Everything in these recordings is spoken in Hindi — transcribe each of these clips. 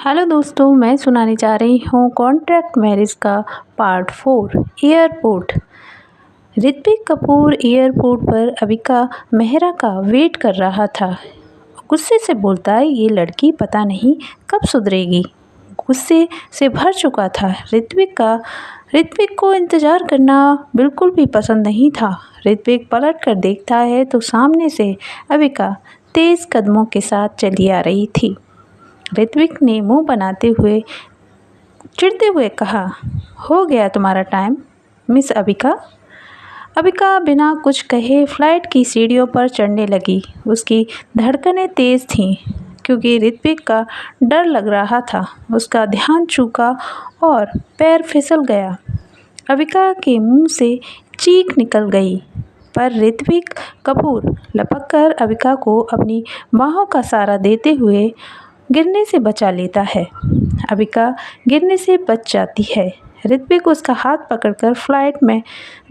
हेलो दोस्तों, मैं सुनाने जा रही हूँ कॉन्ट्रैक्ट मैरिज का part 4। Airport. Ritvik Kapoor airport पर अविका मेहरा का वेट कर रहा था। गुस्से से बोलता है, ये लड़की पता नहीं कब सुधरेगी। गुस्से से भर चुका था ऋत्विक को इंतज़ार करना बिल्कुल भी पसंद नहीं था। ऋत्विक पलट कर देखता है तो सामने से अविका तेज़ कदमों के साथ चली आ रही थी। ऋत्विक ने मुंह बनाते हुए चिढ़ते हुए कहा, हो गया तुम्हारा टाइम मिस अविका। अविका बिना कुछ कहे फ्लाइट की सीढ़ियों पर चढ़ने लगी। उसकी धड़कनें तेज़ थीं क्योंकि ऋत्विक का डर लग रहा था। उसका ध्यान चूका और पैर फिसल गया। अविका के मुंह से चीख निकल गई, पर ऋत्विक कपूर लपक कर अविका को अपनी बाहों का सहारा देते हुए गिरने से बचा लेता है। अविका गिरने से बच जाती है। ऋत्विक उसका हाथ पकड़कर फ्लाइट में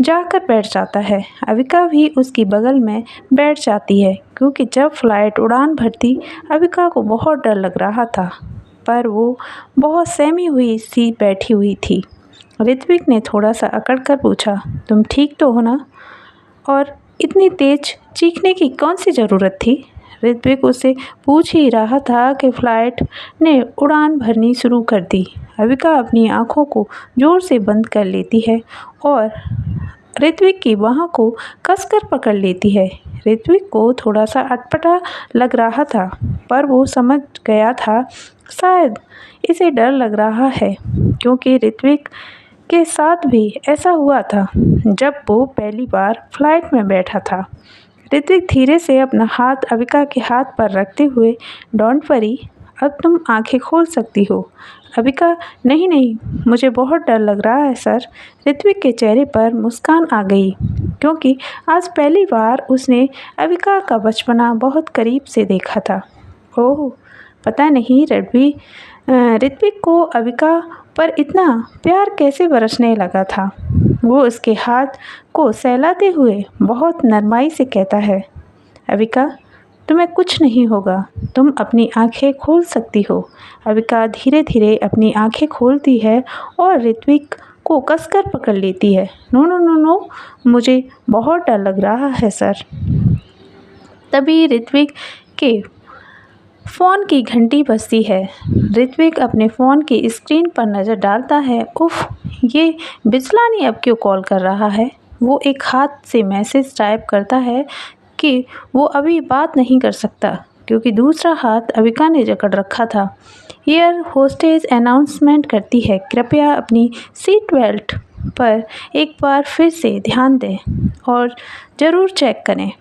जाकर बैठ जाता है। अविका भी उसकी बगल में बैठ जाती है क्योंकि जब फ्लाइट उड़ान भरती अविका को बहुत डर लग रहा था, पर वो बहुत सहमी हुई सी बैठी हुई थी। ऋत्विक ने थोड़ा सा अकड़ कर पूछा, तुम ठीक तो हो ना? और इतनी तेज चीखने की कौन सी ज़रूरत थी? ऋत्विक उससे पूछ ही रहा था कि फ्लाइट ने उड़ान भरनी शुरू कर दी। अविका अपनी आंखों को जोर से बंद कर लेती है और ऋत्विक की बाहों को कसकर पकड़ लेती है। ऋत्विक को थोड़ा सा अटपटा लग रहा था, पर वो समझ गया था शायद इसे डर लग रहा है क्योंकि ऋत्विक के साथ भी ऐसा हुआ था जब वो पहली बार फ्लाइट में बैठा था। ऋत्विक धीरे से अपना हाथ अविका के हाथ पर रखते हुए, डोंट वरी, अब तुम आंखें खोल सकती हो। अविका, नहीं नहीं, मुझे बहुत डर लग रहा है सर। ऋत्विक के चेहरे पर मुस्कान आ गई क्योंकि आज पहली बार उसने अविका का बचपना बहुत करीब से देखा था। ओह, पता नहीं ऋत्विक को अविका पर इतना प्यार कैसे बरसने लगा था। वो उसके हाथ को सहलाते हुए बहुत नरमाई से कहता है, अविका, तुम्हें कुछ नहीं होगा, तुम अपनी आंखें खोल सकती हो। अविका धीरे धीरे अपनी आंखें खोलती है और ऋत्विक को कसकर पकड़ लेती है। नो नो नो नो, मुझे बहुत डर लग रहा है सर। तभी ऋत्विक के फ़ोन की घंटी बजती है। ऋत्विक अपने फ़ोन की स्क्रीन पर नज़र डालता है। उफ़, ये बिजलानी अब क्यों कॉल कर रहा है? वो एक हाथ से मैसेज टाइप करता है कि वो अभी बात नहीं कर सकता क्योंकि दूसरा हाथ अविका ने जकड़ रखा था। एयर होस्टेस अनाउंसमेंट करती है, कृपया अपनी सीट बेल्ट पर एक बार फिर से ध्यान दें और ज़रूर चेक करें।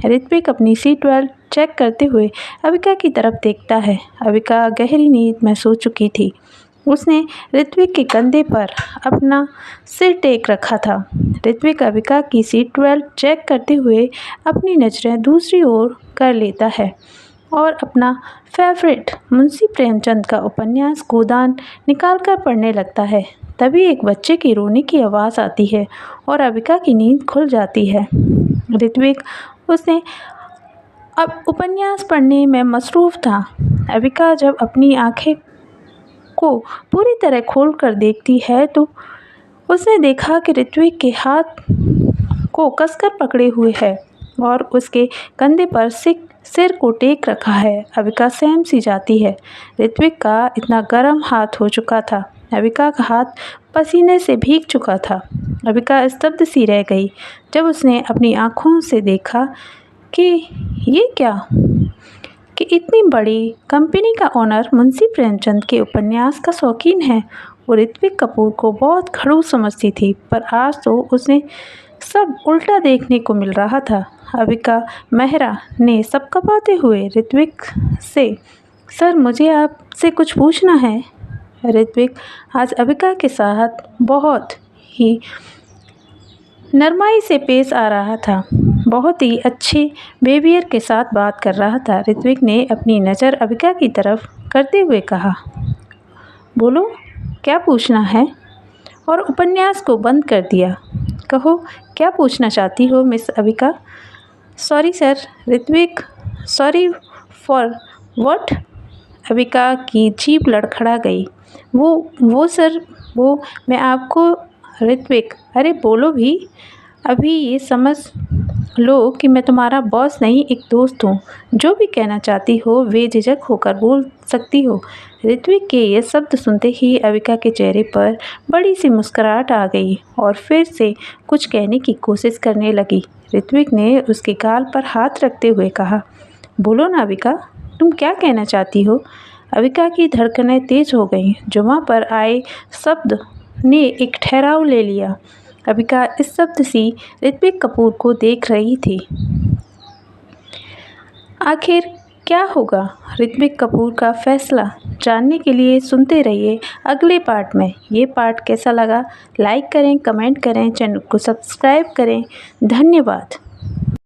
ऋत्विक अपनी सीट बेल्ट चेक करते हुए अविका की तरफ देखता है। अविका गहरी नींद में सो चुकी थी। उसने ऋत्विक के कंधे पर अपना सिर टेक रखा था। ऋत्विक अविका की सीट बेल्ट चेक करते हुए अपनी नज़रें दूसरी ओर कर लेता है और अपना फेवरेट मुंशी प्रेमचंद का उपन्यास गोदान निकालकर पढ़ने लगता है। तभी एक बच्चे की रोने की आवाज़ आती है और अविका की नींद खुल जाती है। ऋत्विक उसने अब उपन्यास पढ़ने में मसरूफ़ था। अविका जब अपनी आंखें को पूरी तरह खोल कर देखती है तो उसने देखा कि ऋत्विक के हाथ को कसकर पकड़े हुए है और उसके कंधे पर सिर को टेक रखा है। अविका सहम सी जाती है। ऋत्विक का इतना गर्म हाथ हो चुका था। अविका का हाथ पसीने से भीग चुका था। अविका स्तब्ध सी रह गई जब उसने अपनी आँखों से देखा कि ये क्या, कि इतनी बड़ी कंपनी का ओनर मुंशी प्रेमचंद के उपन्यास का शौकीन है। वो ऋत्विक कपूर को बहुत खड़ूस समझती थी, पर आज तो उसे सब उल्टा देखने को मिल रहा था। अविका मेहरा ने सब कपाते हुए ऋत्विक से, सर, मुझे आपसे कुछ पूछना है। ऋत्विक आज अविका के साथ बहुत ही नरमाई से पेश आ रहा था, बहुत ही अच्छे बिहेवियर के साथ बात कर रहा था। ऋत्विक ने अपनी नज़र अविका की तरफ करते हुए कहा, बोलो, क्या पूछना है? और उपन्यास को बंद कर दिया। कहो, क्या पूछना चाहती हो miss Avika? Sorry sir. Ritvik, sorry for what? Avika की जीभ लड़खड़ा गई। वो सर, वो मैं आपको। ऋत्विक, अरे बोलो भी। अभी ये समझ लो कि मैं तुम्हारा बॉस नहीं, एक दोस्त हूँ। जो भी कहना चाहती हो बेझिझक होकर बोल सकती हो। ऋत्विक के ये शब्द सुनते ही अविका के चेहरे पर बड़ी सी मुस्कुराहट आ गई और फिर से कुछ कहने की कोशिश करने लगी। ऋत्विक ने उसके गाल पर हाथ रखते हुए कहा, बोलो ना अविका, तुम क्या कहना चाहती हो। अविका की धड़कनें तेज हो गईं। जुमा पर आए शब्द ने एक ठहराव ले लिया। अविका इस शब्द सी ऋत्विक कपूर को देख रही थी। आखिर क्या होगा ऋत्विक कपूर का फैसला जानने के लिए सुनते रहिए अगले पार्ट में। ये पार्ट कैसा लगा लाइक करें, कमेंट करें, चैनल को सब्सक्राइब करें। धन्यवाद।